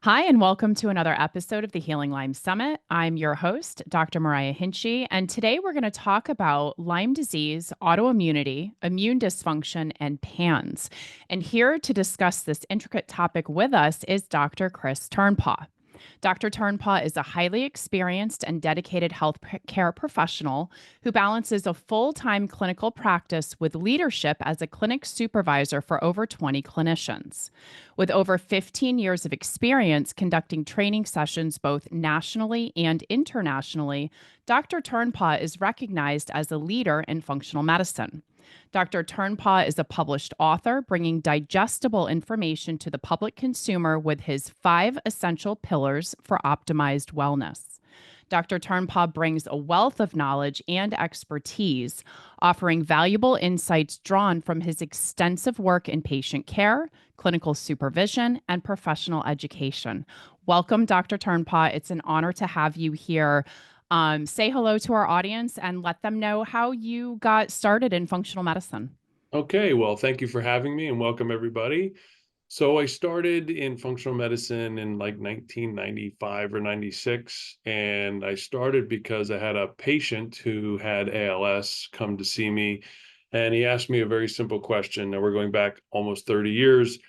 Hi, and welcome to another episode of the Healing Lyme Summit. I'm your host, Dr. Mariah Hinchy, and today we're going to talk about Lyme disease, autoimmunity, immune dysfunction, and PANS. And here to discuss this intricate topic with us is Dr. Chris Turnpaw. Dr. Turnpaw is a highly experienced and dedicated healthcare professional who balances a full time clinical practice with leadership as a clinic supervisor for over 20 clinicians. With over 15 years of experience conducting training sessions both nationally and internationally, Dr. Turnpaw is recognized as a leader in functional medicine. Dr. Turnpaw is a published author bringing digestible information to the public consumer with his 5 essential pillars for optimized wellness. Dr. Turnpaw brings a wealth of knowledge and expertise, offering valuable insights drawn from his extensive work in patient care, clinical supervision, and professional education. Welcome, Dr. Turnpaw. It's an honor to have you here. Say hello to our audience and let them know how you got started in functional medicine. Okay, well, thank you for having me and welcome everybody. So I started in functional medicine in like 1995 or 96, and I started because I had a patient who had ALS come to see me, and he asked me a very simple question. Now we're going back almost 30 years,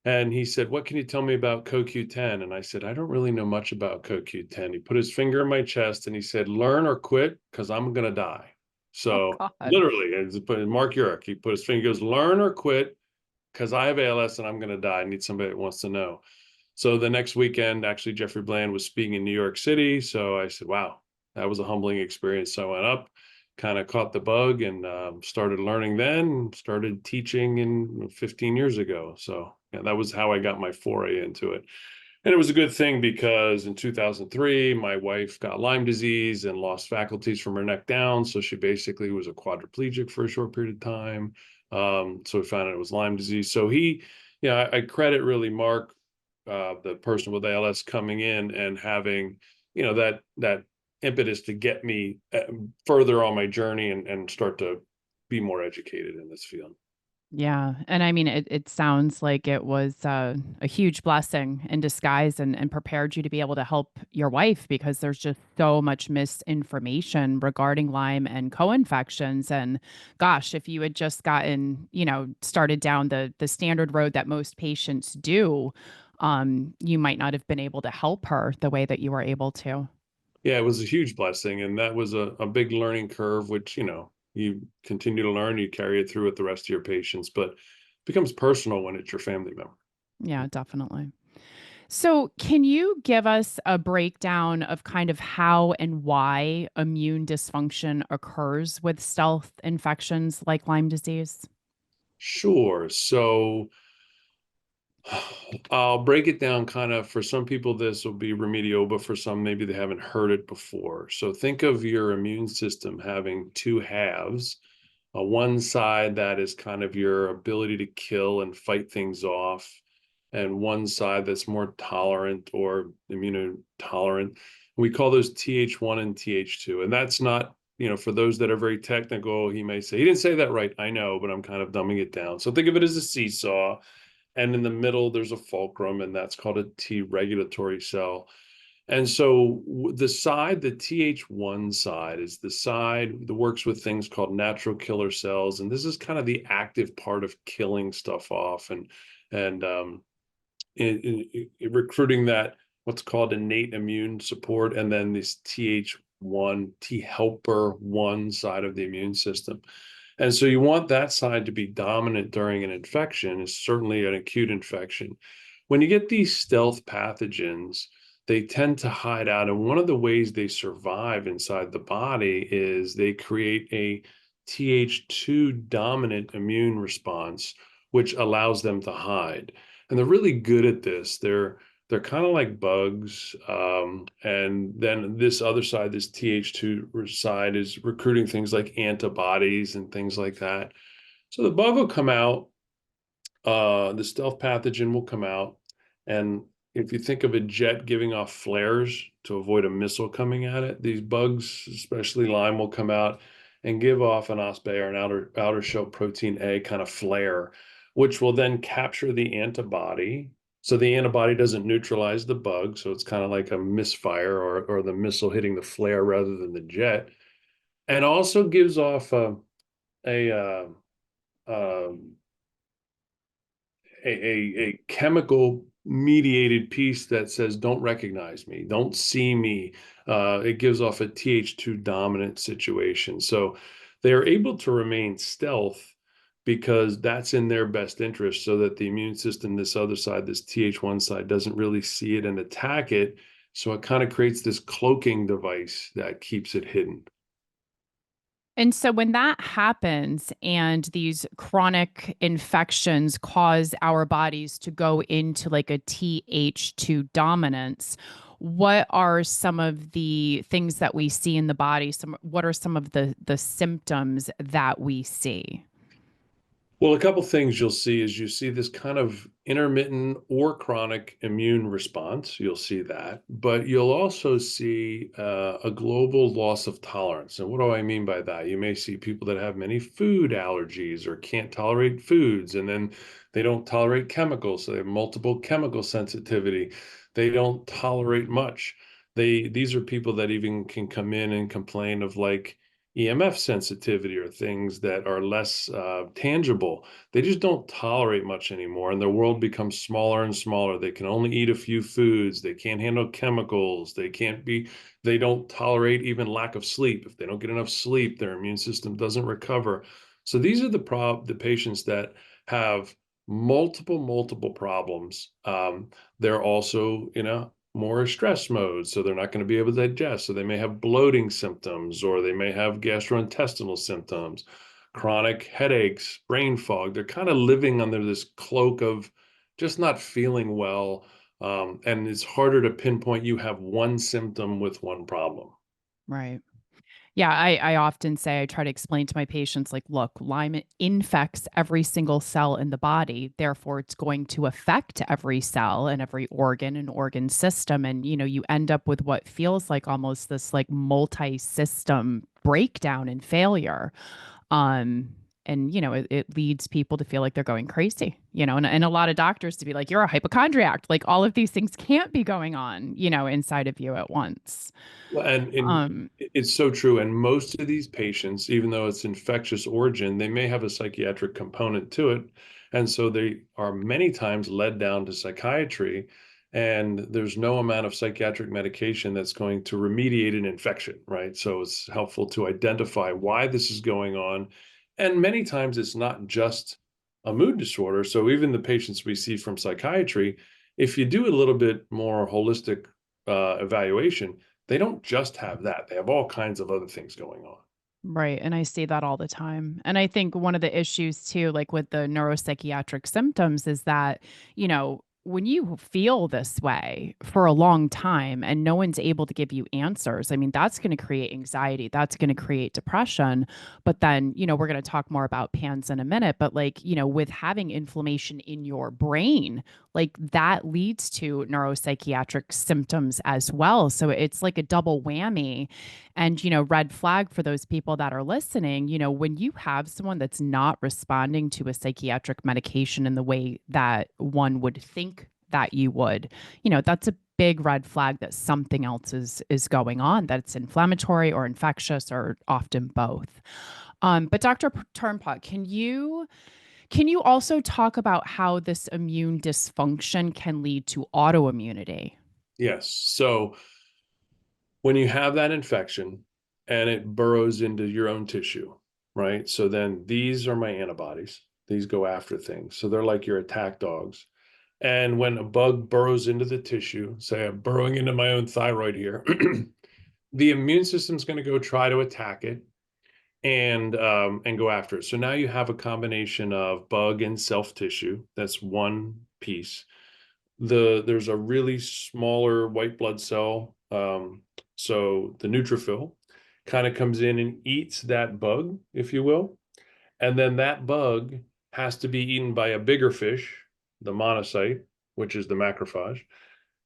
and he said, "What can you tell me about CoQ10?" And I said, "I don't really know much about CoQ10." He put his finger in my chest and he said, "Learn or quit, because I'm gonna die." Oh, So God. literally, it's Mark Urich, he put his finger, he goes, "Learn or quit, because I have ALS and I'm going to die. I need somebody that wants to know." So the next weekend, actually, Jeffrey Bland was speaking in New York City. So I said, wow, that was a humbling experience. So I went up, kind of caught the bug, and started learning then, started teaching in 15 years ago. So yeah, that was how I got my foray into it. And it was a good thing because in 2003, my wife got Lyme disease and lost faculties from her neck down. So she basically was a quadriplegic for a short period of time. So we found out it was Lyme disease. So I credit really Mark, the person with ALS, coming in and having, that impetus to get me further on my journey and start to be more educated in this field. Yeah. And I mean, it sounds like it was a huge blessing in disguise and prepared you to be able to help your wife because there's just so much misinformation regarding Lyme and co-infections. And gosh, if you had just gotten, started down the standard road that most patients do, you might not have been able to help her the way that you were able to. Yeah, it was a huge blessing. And that was a big learning curve, which, you continue to learn, you carry it through with the rest of your patients, but it becomes personal when it's your family member. Yeah, definitely. So, can you give us a breakdown of kind of how and why immune dysfunction occurs with stealth infections like Lyme disease? Sure. So I'll break it down kind of. For some people, this will be remedial, but for some, maybe they haven't heard it before. So think of your immune system having two halves. One side that is kind of your ability to kill and fight things off, and one side that's more tolerant or immunotolerant. We call those Th1 and Th2. And that's not, for those that are very technical, he may say, he didn't say that right. I know, but I'm kind of dumbing it down. So think of it as a seesaw. And in the middle, there's a fulcrum, and that's called a T regulatory cell. And so the Th1 side is the side that works with things called natural killer cells. And this is kind of the active part of killing stuff off and recruiting that what's called innate immune support, and then this Th1, T helper one side of the immune system. And so you want that side to be dominant during an infection, is certainly an acute infection. When you get these stealth pathogens, they tend to hide out. And one of the ways they survive inside the body is they create a Th2 dominant immune response, which allows them to hide. And they're really good at this. They're kind of like bugs. And then this other side, this Th2 side, is recruiting things like antibodies and things like that. So the bug will come out, the stealth pathogen will come out. And if you think of a jet giving off flares to avoid a missile coming at it, these bugs, especially Lyme, will come out and give off an OSPE or an outer shell protein A kind of flare, which will then capture the antibody. So the antibody doesn't neutralize the bug. So it's kind of like a misfire or the missile hitting the flare rather than the jet. And also gives off a, uh, um, a chemical mediated piece that says, don't recognize me, don't see me. It gives off a Th2 dominant situation. So they're able to remain stealth because that's in their best interest so that the immune system, this other side, this Th1 side, doesn't really see it and attack it. So it kind of creates this cloaking device that keeps it hidden. And so when that happens and these chronic infections cause our bodies to go into like a Th2 dominance, what are some of the things that we see in the body? What are some of the symptoms that we see? Well, a couple things you'll see is you see this kind of intermittent or chronic immune response. You'll see that, but you'll also see a global loss of tolerance. And what do I mean by that? You may see people that have many food allergies or can't tolerate foods, and then they don't tolerate chemicals, so they have multiple chemical sensitivity. They don't tolerate much. These are people that even can come in and complain of like EMF sensitivity or things that are less tangible. They just don't tolerate much anymore, and their world becomes smaller and smaller. They can only eat a few foods. They can't handle chemicals. They don't tolerate even lack of sleep. If they don't get enough sleep, their immune system doesn't recover. So these are the patients that have multiple problems. They're also, more stress mode, so they're not going to be able to digest. So they may have bloating symptoms, or they may have gastrointestinal symptoms, chronic headaches, brain fog. They're kind of living under this cloak of just not feeling well. And it's harder to pinpoint you have one symptom with one problem. Right. Yeah, I often say I try to explain to my patients, like, look, Lyme infects every single cell in the body. Therefore, it's going to affect every cell and every organ and organ system. And, you end up with what feels like almost this like multi-system breakdown and failure. Um, and it leads people to feel like they're going crazy, and a lot of doctors to be like, you're a hypochondriac. Like all of these things can't be going on, inside of you at once. Well, and Um, it's so true. And most of these patients, even though it's infectious origin, they may have a psychiatric component to it. And so they are many times led down to psychiatry. And there's no amount of psychiatric medication that's going to remediate an infection, right? So it's helpful to identify why this is going on. And many times it's not just a mood disorder. So even the patients we see from psychiatry, if you do a little bit more holistic evaluation, they don't just have that. They have all kinds of other things going on. Right. And I see that all the time. And I think one of the issues too, like with the neuropsychiatric symptoms, is that, when you feel this way for a long time and no one's able to give you answers, I mean, that's going to create anxiety. That's going to create depression. But then, we're going to talk more about PANS in a minute. But like, with having inflammation in your brain, like that leads to neuropsychiatric symptoms as well. So it's like a double whammy. And, red flag for those people that are listening, when you have someone that's not responding to a psychiatric medication in the way that one would think that you would, that's a big red flag that something else is going on, that it's inflammatory or infectious or often both. But Dr. Turnpot, can you also talk about how this immune dysfunction can lead to autoimmunity? Yes. So when you have that infection and it burrows into your own tissue, right? So then these are my antibodies. These go after things. So they're like your attack dogs. And when a bug burrows into the tissue, say I'm burrowing into my own thyroid here, the immune system's going to go try to attack it and go after it. So now you have a combination of bug and self tissue. That's one piece. There's a really smaller white blood cell. So the neutrophil kind of comes in and eats that bug, if you will. And then that bug has to be eaten by a bigger fish, the monocyte, which is the macrophage.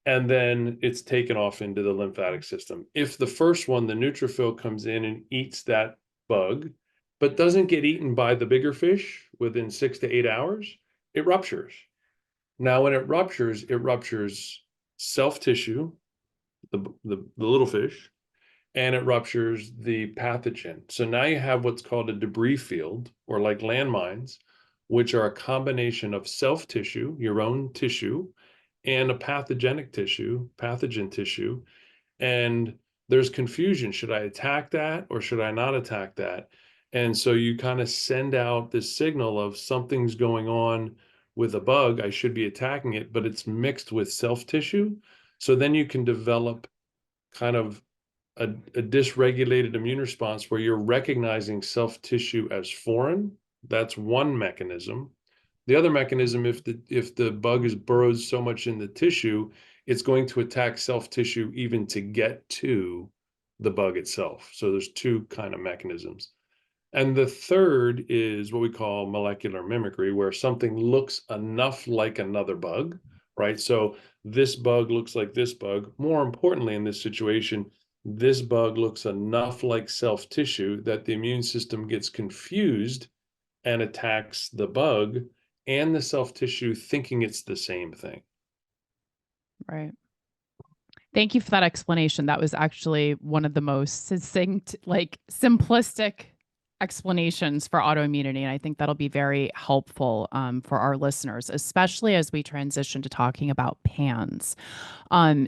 And then it's taken off into the lymphatic system. If the first one, the neutrophil, comes in and eats that bug, but doesn't get eaten by the bigger fish within 6 to 8 hours, it ruptures. Now, when it ruptures self tissue, the little fish, and it ruptures the pathogen. So now you have what's called a debris field, or like landmines, which are a combination of self tissue, your own tissue, and a pathogen tissue. And there's confusion. Should I attack that or should I not attack that? And so you kind of send out this signal of something's going on with a bug. I should be attacking it, but it's mixed with self tissue. So then you can develop kind of a dysregulated immune response where you're recognizing self tissue as foreign. That's one mechanism. The other mechanism, if the bug is burrowed so much in the tissue, it's going to attack self tissue even to get to the bug itself. So there's two kind of mechanisms. And the third is what we call molecular mimicry, where something looks enough like another bug, right? So this bug looks like this bug. More importantly, in this situation, this bug looks enough like self tissue that the immune system gets confused and attacks the bug and the self tissue, thinking it's the same thing. Right. Thank you for that explanation. That was actually one of the most succinct, like simplistic explanations for autoimmunity. And I think that'll be very helpful for our listeners, especially as we transition to talking about PANS.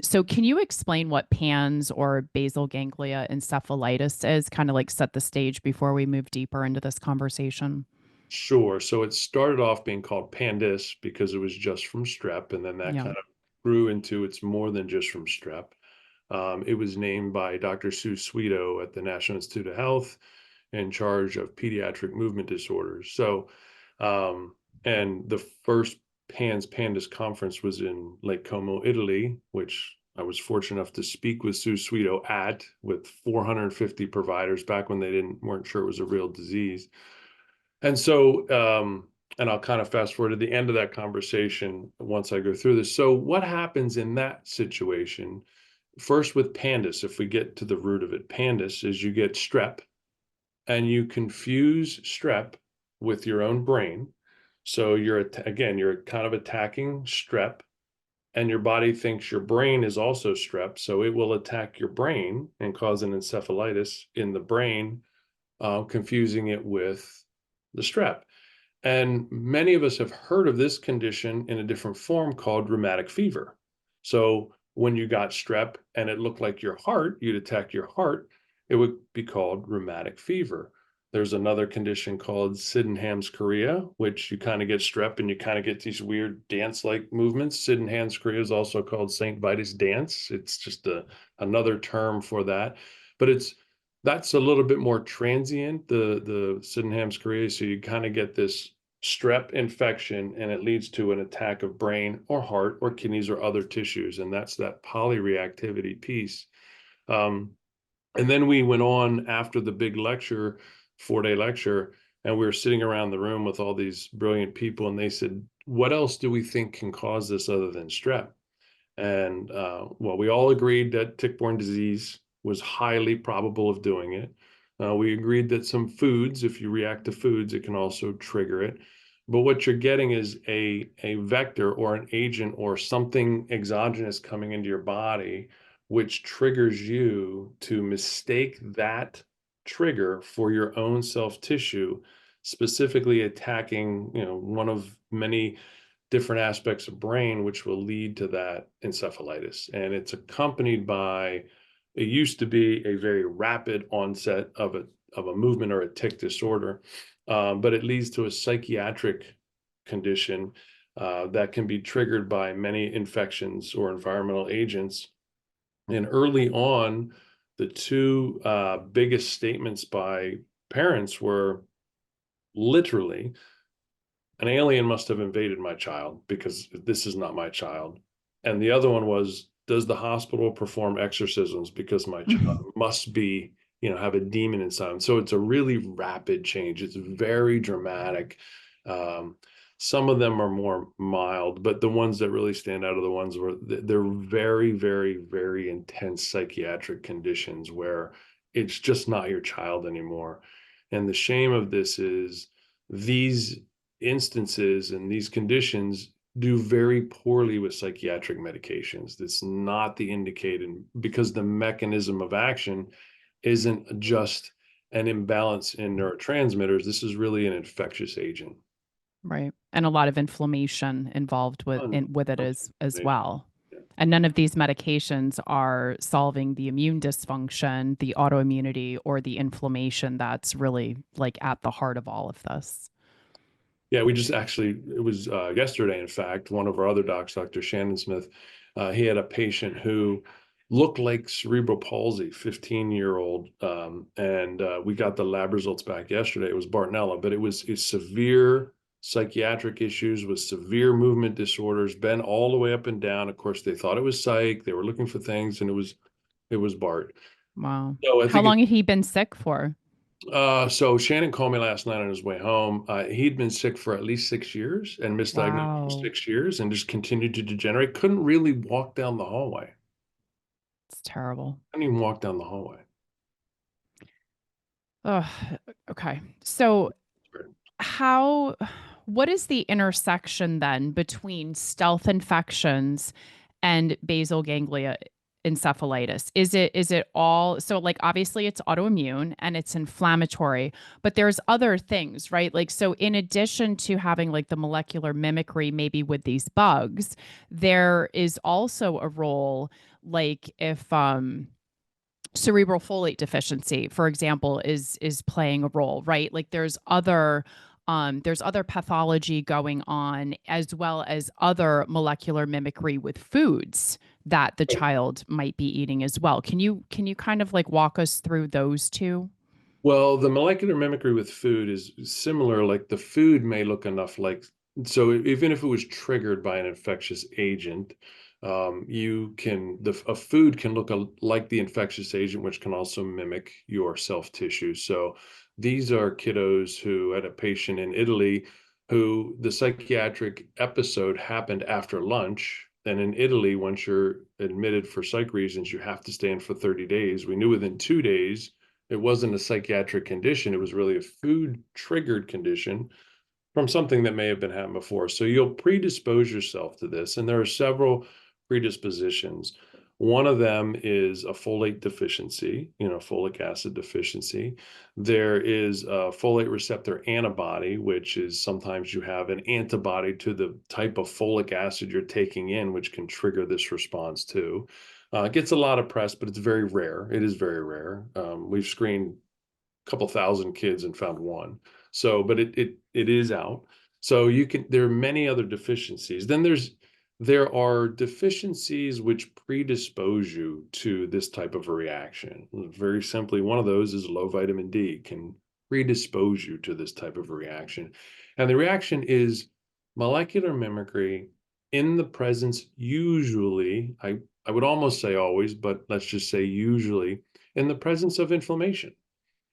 So, can you explain what PANS or basal ganglia encephalitis is? Kind of like set the stage before we move deeper into this conversation. Sure. So it started off being called Pandis because it was just from strep, and then that Yeah. kind of grew into it's more than just from strep. It was named by Dr. Sue Sweeto at the National Institute of Health in charge of pediatric movement disorders. So, and the first PANS Pandas conference was in Lake Como, Italy, which I was fortunate enough to speak with Sue Sweeto at with 450 providers back when they weren't sure it was a real disease. And so, and I'll kind of fast forward to the end of that conversation once I go through this. So, what happens in that situation? First, with Pandus, if we get to the root of it, Pandus is you get strep and you confuse strep with your own brain. So, you're kind of attacking strep, and your body thinks your brain is also strep. So, it will attack your brain and cause an encephalitis in the brain, confusing it with the strep. And many of us have heard of this condition in a different form called rheumatic fever. So when you got strep and it looked like your heart, you'd attack your heart, it would be called rheumatic fever. There's another condition called Sydenham's chorea, which you kind of get strep and you kind of get these weird dance-like movements. Sydenham's chorea is also called St. Vitus dance. It's just another term for that. But that's a little bit more transient, the Sydenham's chorea. So you kind of get this strep infection and it leads to an attack of brain or heart or kidneys or other tissues. And that's that polyreactivity piece. Um, and then we went on after the big lecture, 4-day lecture, and we were sitting around the room with all these brilliant people. And they said, what else do we think can cause this other than strep? And well, we all agreed that tick-borne disease was highly probable of doing it. We agreed that some foods, if you react to foods, it can also trigger it. But what you're getting is a vector or an agent or something exogenous coming into your body, which triggers you to mistake that trigger for your own self tissue, specifically attacking, one of many different aspects of brain, which will lead to that encephalitis. And it's accompanied by, it used to be a very rapid onset of a movement or a tic disorder, but it leads to a psychiatric condition that can be triggered by many infections or environmental agents. And early on, the two biggest statements by parents were literally, an alien must have invaded my child because this is not my child. And the other one was, does the hospital perform exorcisms because my child must be, have a demon inside him? So it's a really rapid change. It's very dramatic. Some of them are more mild, but the ones that really stand out are the ones where they're very, very, very intense psychiatric conditions where it's just not your child anymore. And the shame of this is these instances and these conditions do very poorly with psychiatric medications. That's not the indicated, because the mechanism of action isn't just an imbalance in neurotransmitters. This is really an infectious agent. Right. And a lot of inflammation involved with it Tons of as inflammation. well. Yeah. And none of these medications are solving the immune dysfunction, the autoimmunity, or the inflammation that's really like at the heart of all of this. Yeah, we just actually, it was yesterday, in fact, one of our other docs, Dr. Shannon Smith, he had a patient who looked like cerebral palsy, 15-year-old. And we got the lab results back yesterday. It was Bartonella, but it's severe psychiatric issues with severe movement disorders, been all the way up and down. Of course, they thought it was psych. They were looking for things, and it was Bart. Wow. So I How think long had he been sick for? so Shannon called me last night on his way home. He'd been sick for at least 6 years and misdiagnosed for Wow. 6 years and just continued to degenerate. Couldn't really walk down the hallway. It's terrible. Couldn't even walk down the hallway. Ugh, okay. So how what is the intersection then between stealth infections and basal ganglia encephalitis? Is it all so like obviously it's autoimmune and it's inflammatory, but there's other things, right? Like so in addition to having like the molecular mimicry maybe with these bugs, there is also a role like if cerebral folate deficiency, for example, is playing a role, right? Like there's other pathology going on as well as other molecular mimicry with foods that the child might be eating as well. Can you kind of like walk us through those two? Well, the molecular mimicry with food is similar. Like the food may look enough like, so even if it was triggered by an infectious agent, a food can look like the infectious agent, which can also mimic your self tissue. So these are kiddos who had a patient in Italy who the psychiatric episode happened after lunch. And in Italy, once you're admitted for psych reasons, you have to stay in for 30 days. We knew within 2 days it wasn't a psychiatric condition. It was really a food triggered condition from something that may have been happened before. So you'll predispose yourself to this. And there are several predispositions. One of them is a folate deficiency, folic acid deficiency. There is a folate receptor antibody, which is sometimes you have an antibody to the type of folic acid you're taking in, which can trigger this response too. It gets a lot of press, but it's very rare. It is very rare. We've screened couple thousand kids and found one. So, but it is out. So there are many other deficiencies. Then there are deficiencies which predispose you to this type of a reaction. Very simply, one of those is low vitamin D can predispose you to this type of a reaction. And the reaction is molecular mimicry in the presence, usually, I would almost say always, but let's just say usually, in the presence of inflammation.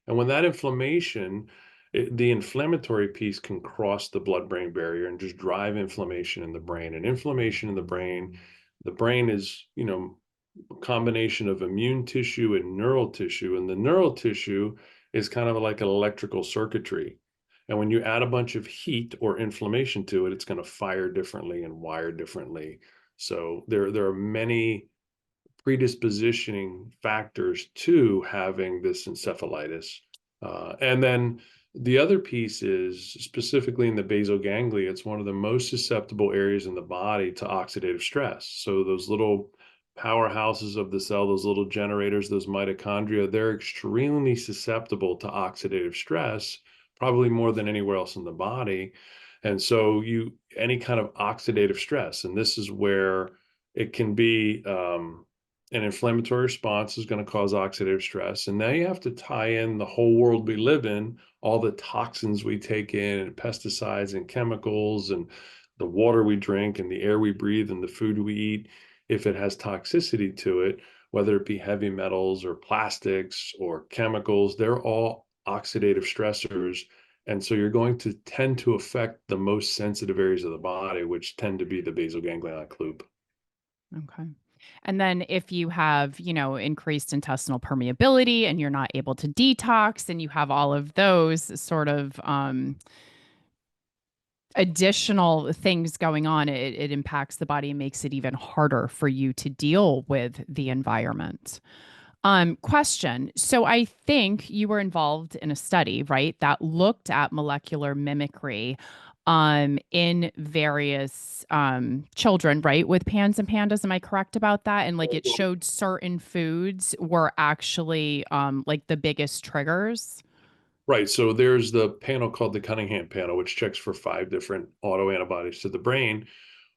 And when that inflammation, the inflammatory piece can cross the blood-brain barrier and just drive inflammation in the brain. And inflammation in the brain is, a combination of immune tissue and neural tissue. And the neural tissue is kind of like an electrical circuitry. And when you add a bunch of heat or inflammation to it, it's going to fire differently and wire differently. So there are many predispositioning factors to having this encephalitis. And then the other piece is specifically in the basal ganglia, it's one of the most susceptible areas in the body to oxidative stress. So those little powerhouses of the cell, those little generators, those mitochondria, they're extremely susceptible to oxidative stress, probably more than anywhere else in the body. And so any kind of oxidative stress, and this is where it can be an inflammatory response is going to cause oxidative stress. And now you have to tie in the whole world we live in, all the toxins we take in, and pesticides and chemicals, and the water we drink, and the air we breathe, and the food we eat. If it has toxicity to it, whether it be heavy metals or plastics or chemicals, they're all oxidative stressors. And so you're going to tend to affect the most sensitive areas of the body, which tend to be the basal ganglionic loop. Okay. And then if you have, increased intestinal permeability and you're not able to detox and you have all of those sort of additional things going on, it impacts the body and makes it even harder for you to deal with the environment. Question. So I think you were involved in a study, right, that looked at molecular mimicry in various children, right, with pans and pandas. Am I correct about that? And like it showed certain foods were actually like the biggest triggers. Right. So there's the panel called the Cunningham panel, which checks for 5 different autoantibodies to the brain.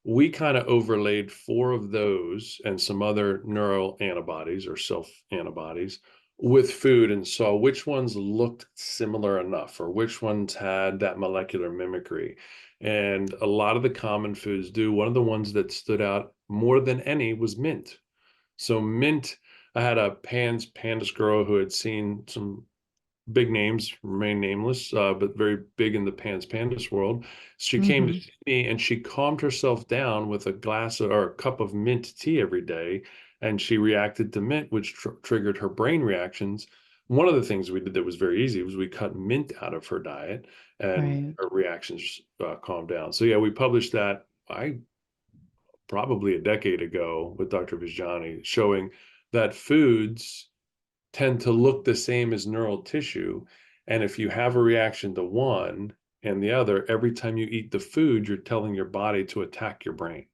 We kind of overlaid 4 of those and some other neural antibodies or self antibodies with food and saw which ones looked similar enough or which ones had that molecular mimicry. And a lot of the common foods do. One of the ones that stood out more than any was mint. So mint, I had a pandas girl who had seen some big names, remain nameless, but very big in the pandas world. She came to Mm-hmm. see me and she calmed herself down with a glass or a cup of mint tea every day. And she reacted to mint, which triggered her brain reactions. One of the things we did that was very easy was we cut mint out of her diet and Right. her reactions calmed down. So yeah, we published that probably a decade ago with Dr. Vijani showing that foods tend to look the same as neural tissue. And if you have a reaction to one and the other, every time you eat the food, you're telling your body to attack your brain.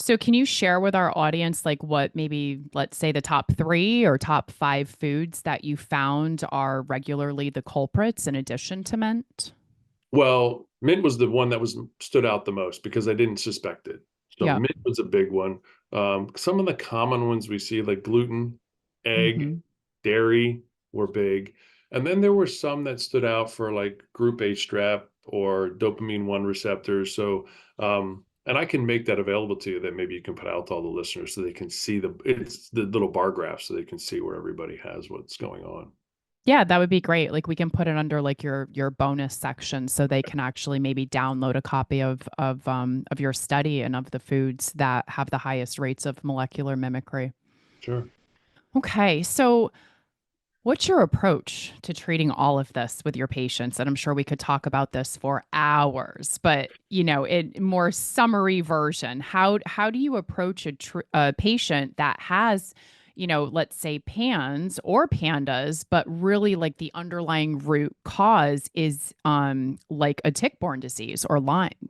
So can you share with our audience like what maybe let's say the top 3 or top 5 foods that you found are regularly the culprits in addition to mint? Well, mint was the one that was stood out the most because I didn't suspect it. So Yeah. mint was a big one. Some of the common ones we see, like gluten, egg, Mm-hmm. dairy, were big. And then there were some that stood out for like group A strep or dopamine 1 receptors. So, and I can make that available to you that maybe you can put out to all the listeners so they can see it's the little bar graph so they can see where everybody has what's going on. Yeah, that would be great. Like we can put it under like your bonus section so they can actually maybe download a copy of your study and of the foods that have the highest rates of molecular mimicry. Sure. Okay, so what's your approach to treating all of this with your patients? And I'm sure we could talk about this for hours, but in more summary version, how do you approach a patient that has, let's say PANS or PANDAS, but really like the underlying root cause is like a tick-borne disease or Lyme?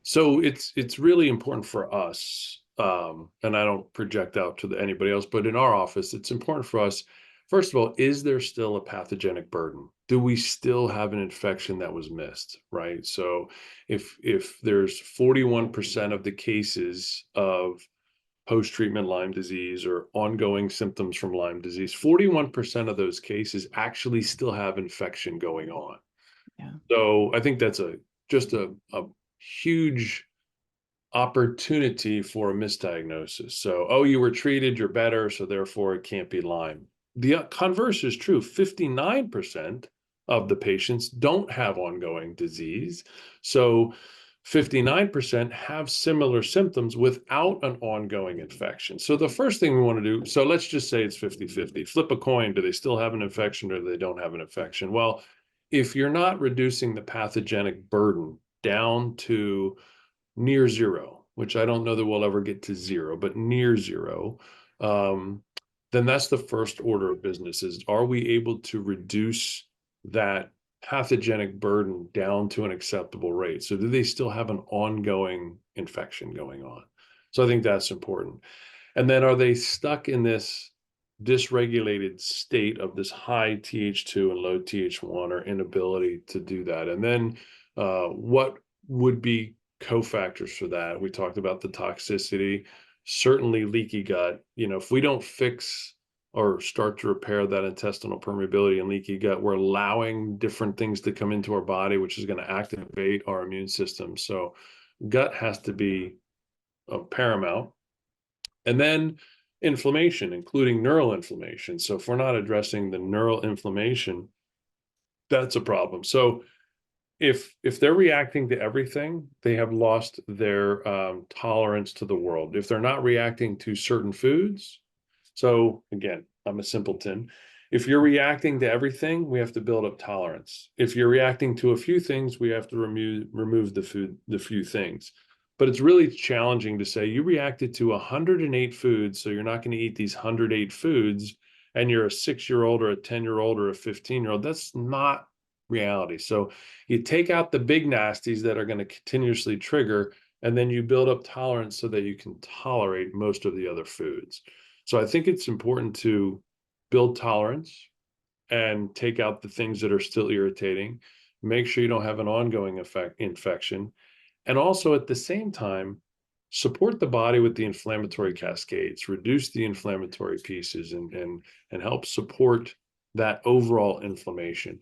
So it's really important for us, and I don't project out to anybody else, but in our office, it's important for us. First of all, is there still a pathogenic burden? Do we still have an infection that was missed, right? So if there's 41% of the cases of post-treatment Lyme disease or ongoing symptoms from Lyme disease, 41% of those cases actually still have infection going on. Yeah. So I think that's just a huge opportunity for a misdiagnosis. So, oh, you were treated, you're better, so therefore it can't be Lyme. The converse is true. 59% of the patients don't have ongoing disease. So 59% have similar symptoms without an ongoing infection. So the first thing we want to do, so let's just say it's 50-50. Flip a coin. Do they still have an infection or do they don't have an infection? Well, if you're not reducing the pathogenic burden down to near zero, which I don't know that we'll ever get to zero, but near zero, um, then that's the first order of business is, are we able to reduce that pathogenic burden down to an acceptable rate? So do they still have an ongoing infection going on? So I think that's important. And then are they stuck in this dysregulated state of this high Th2 and low Th1 or inability to do that? And then what would be cofactors for that? We talked about the toxicity, certainly leaky gut. If we don't fix or start to repair that intestinal permeability and leaky gut, we're allowing different things to come into our body, which is going to activate our immune system. So gut has to be paramount. And then inflammation, including neural inflammation. So if we're not addressing the neural inflammation, that's a problem. So if they're reacting to everything, they have lost their tolerance to the world. If they're not reacting to certain foods, so again, I'm a simpleton. If you're reacting to everything, we have to build up tolerance. If you're reacting to a few things, we have to remove the few things. But it's really challenging to say you reacted to 108 foods, so you're not going to eat these 108 foods, and you're a 6-year-old or a 10-year-old or a 15-year-old. That's not reality. So you take out the big nasties that are going to continuously trigger, and then you build up tolerance so that you can tolerate most of the other foods. So I think it's important to build tolerance and take out the things that are still irritating. Make sure you don't have an ongoing infection. And also at the same time, support the body with the inflammatory cascades, reduce the inflammatory pieces, and help support that overall inflammation.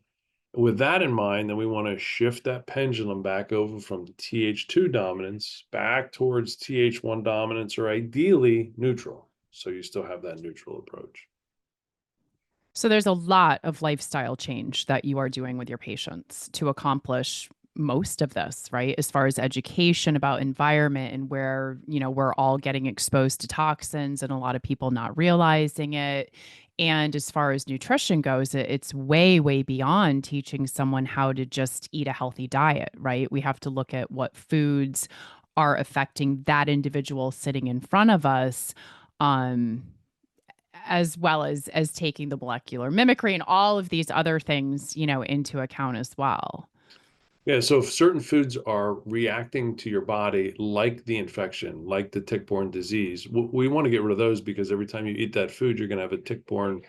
With that in mind, then we want to shift that pendulum back over from Th2 dominance back towards Th1 dominance, or ideally neutral. So you still have that neutral approach. So there's a lot of lifestyle change that you are doing with your patients to accomplish most of this, right? As far as education about environment and where, we're all getting exposed to toxins and a lot of people not realizing it. And as far as nutrition goes, it's way, way beyond teaching someone how to just eat a healthy diet, right? We have to look at what foods are affecting that individual sitting in front of us. Um, as well as taking the molecular mimicry and all of these other things, into account as well. Yeah, so if certain foods are reacting to your body like the infection, like the tick-borne disease, we want to get rid of those because every time you eat that food, you're going to have a tick-borne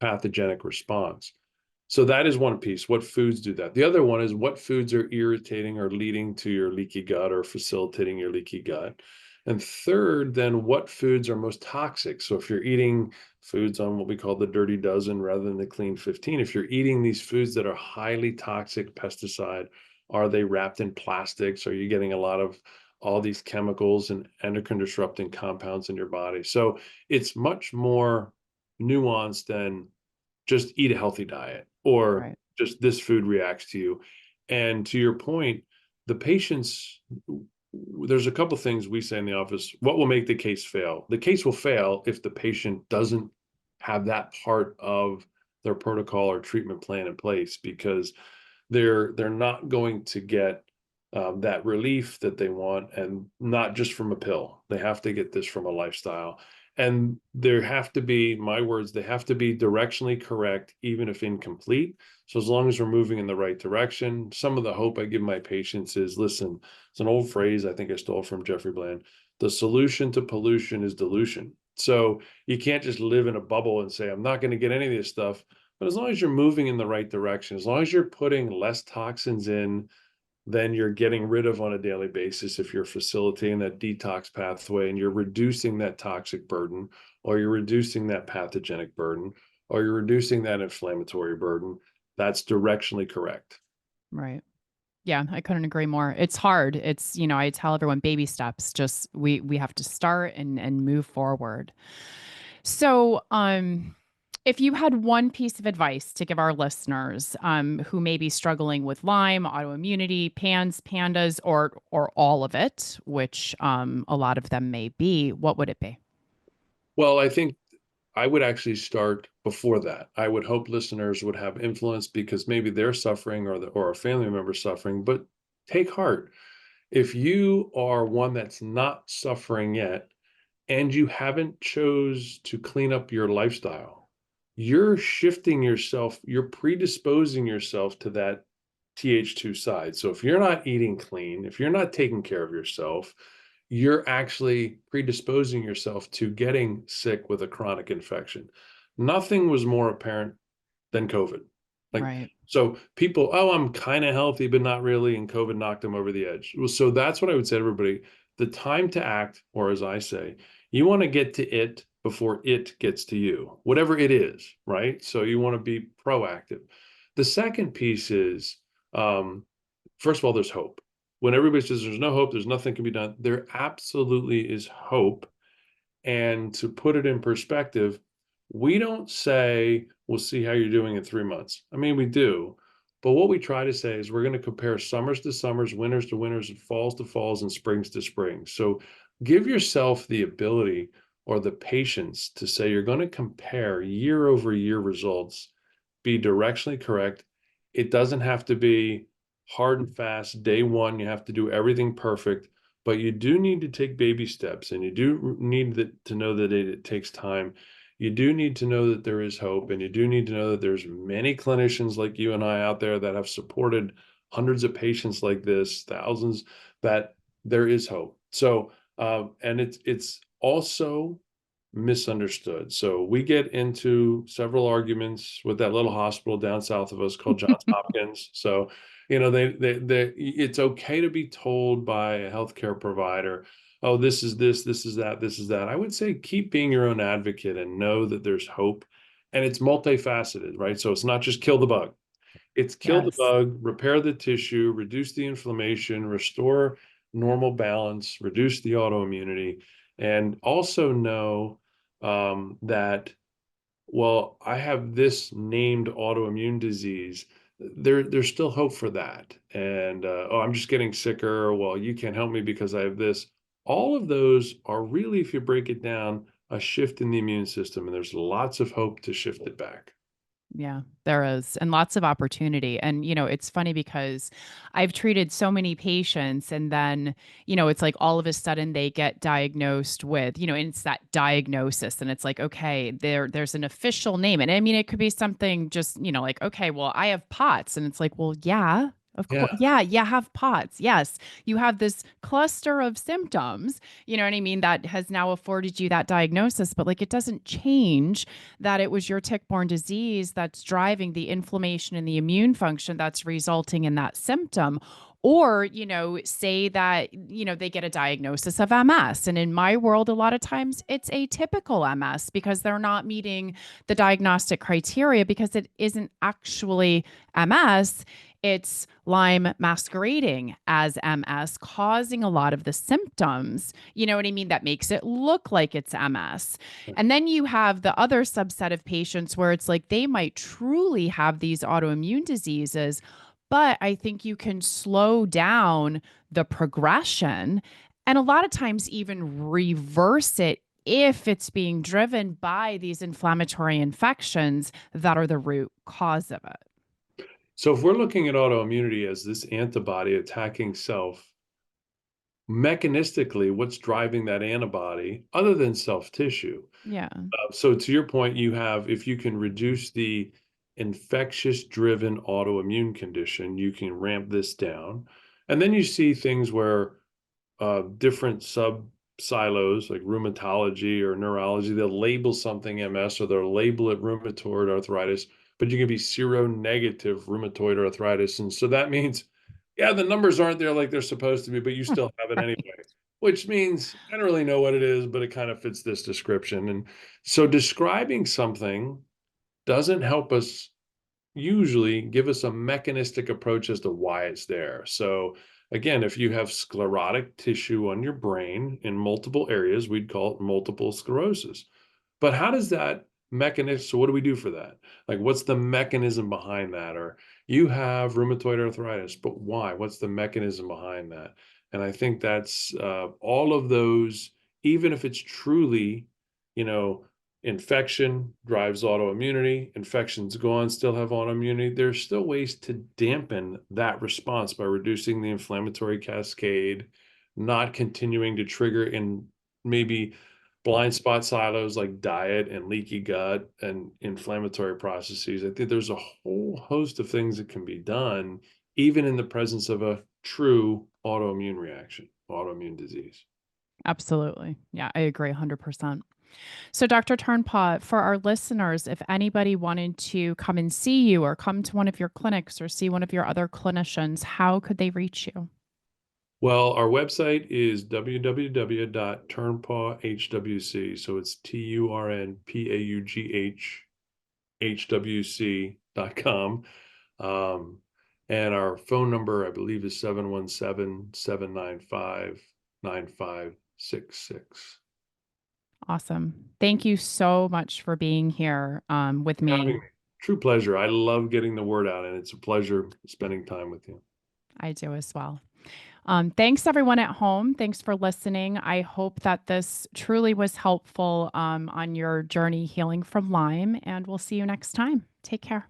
pathogenic response. So that is one piece. What foods do that? The other one is what foods are irritating or leading to your leaky gut or facilitating your leaky gut. And third, then what foods are most toxic? So if you're eating foods on what we call the dirty dozen rather than the clean 15, if you're eating these foods that are highly toxic pesticide, are they wrapped in plastics? Are you getting a lot of all these chemicals and endocrine disrupting compounds in your body? So it's much more nuanced than just eat a healthy diet or Right. just this food reacts to you. And to your point, the patients, there's a couple things we say in the office. What will make the case fail? The case will fail if the patient doesn't have that part of their protocol or treatment plan in place, because they're not going to get that relief that they want, and not just from a pill. They have to get this from a lifestyle. And there have to be, my words, they have to be directionally correct, even if incomplete. So as long as we're moving in the right direction, some of the hope I give my patients is, listen, it's an old phrase I think I stole from Jeffrey Bland. The solution to pollution is dilution. So you can't just live in a bubble and say, I'm not going to get any of this stuff. But as long as you're moving in the right direction, as long as you're putting less toxins in than you're getting rid of on a daily basis, if you're facilitating that detox pathway and you're reducing that toxic burden, or you're reducing that pathogenic burden, or you're reducing that inflammatory burden, that's directionally correct. Right. Yeah, I couldn't agree more. It's hard. It's, I tell everyone baby steps, just we have to start and move forward. So, if you had one piece of advice to give our listeners, who may be struggling with Lyme, autoimmunity, PANS, pandas, or all of it, which a lot of them may be, what would it be? Well, I think I would actually start before that. I would hope listeners would have influence because maybe they're suffering, or a family member suffering, but take heart. If you are one that's not suffering yet, and you haven't chose to clean up your lifestyle, you're shifting yourself, you're predisposing yourself to that Th2 side. So if you're not eating clean, if you're not taking care of yourself, you're actually predisposing yourself to getting sick with a chronic infection. Nothing was more apparent than COVID. Like, Right. so people, oh, I'm kind of healthy, but not really. And COVID knocked them over the edge. Well, so that's what I would say to everybody. The time to act, or as I say, you want to get to it before it gets to you, whatever it is, right? So you want to be proactive. The second piece is, first of all, there's hope. When everybody says there's no hope, there's nothing can be done, there absolutely is hope. And to put it in perspective, we don't say, we'll see how you're doing in 3 months. I mean, we do. But what we try to say is we're going to compare summers to summers, winters to winters, and falls to falls, and springs to springs. So give yourself the ability, or the patience to say you're going to compare year over year results, be directionally correct. It doesn't have to be hard and fast. Day one, you have to do everything perfect, but you do need to take baby steps, and you do need to know that it takes time. You do need to know that there is hope, and you do need to know that there's many clinicians like you and I out there that have supported hundreds of patients like this, thousands, that there is hope. So, and it's also misunderstood. So we get into several arguments with that little hospital down south of us called Johns Hopkins. So, it's okay to be told by a healthcare provider, oh, this is this, this is that, this is that. I would say keep being your own advocate and know that there's hope, and it's multifaceted, right? So it's not just kill the bug. It's kill the Yes. bug, repair the tissue, reduce the inflammation, restore normal balance, reduce the autoimmunity, and also know that, well, I have this named autoimmune disease. There's still hope for that. And oh, I'm just getting sicker. Well, you can't help me because I have this. All of those are really, if you break it down, a shift in the immune system, and there's lots of hope to shift it back. Yeah, there is, and lots of opportunity. And, it's funny because I've treated so many patients, and then, it's like all of a sudden they get diagnosed with, and it's that diagnosis, and it's like, okay, there's an official name. And I mean, it could be something just, like, okay, well, I have POTS. And it's like, well, yeah. Of course. Yeah. Yeah, you have POTS. Yes. You have this cluster of symptoms, you know what I mean, that has now afforded you that diagnosis. But like, it doesn't change that it was your tick-borne disease that's driving the inflammation and the immune function that's resulting in that symptom. Or, say that, they get a diagnosis of MS. And in my world, a lot of times it's atypical MS because they're not meeting the diagnostic criteria because it isn't actually MS. It's Lyme masquerading as MS, causing a lot of the symptoms, you know what I mean? That makes it look like it's MS. And then you have the other subset of patients where it's like they might truly have these autoimmune diseases, but I think you can slow down the progression and a lot of times even reverse it if it's being driven by these inflammatory infections that are the root cause of it. So if we're looking at autoimmunity as this antibody attacking self, mechanistically, what's driving that antibody other than self tissue? Yeah. So to your point, you have, if you can reduce the infectious driven autoimmune condition, you can ramp this down. And then you see things where different sub silos like rheumatology or neurology, they'll label something MS or they'll label it rheumatoid arthritis, but you can be seronegative rheumatoid arthritis. And so that means, yeah, the numbers aren't there like they're supposed to be, but you still have it Right. anyway, which means I don't really know what it is, but it kind of fits this description. And so describing something doesn't help us usually give us a mechanistic approach as to why it's there. So again, if you have sclerotic tissue on your brain in multiple areas, we'd call it multiple sclerosis. But how does that mechanism, so what do we do for that? Like, what's the mechanism behind that? Or you have rheumatoid arthritis, but why? What's the mechanism behind that? And I think that's all of those, even if it's truly, you know, infection drives autoimmunity, infections go on, still have autoimmunity. There's still ways to dampen that response by reducing the inflammatory cascade, not continuing to trigger in maybe blind spot silos like diet and leaky gut and inflammatory processes. I think there's a whole host of things that can be done, even in the presence of a true autoimmune reaction, autoimmune disease. Absolutely. Yeah, I agree 100%. So, Dr. Turnpot, for our listeners, if anybody wanted to come and see you or come to one of your clinics or see one of your other clinicians, how could they reach you? Well, our website is www.turnpaughwc. So it's TURNPAUGHHWC.com. And our phone number, I believe, is 717-795-9566. Awesome. Thank you so much for being here with Having me. me. True pleasure. I love getting the word out, and it's a pleasure spending time with you. I do as well. Thanks, everyone at home. Thanks for listening. I hope that this truly was helpful on your journey healing from Lyme, and we'll see you next time. Take care.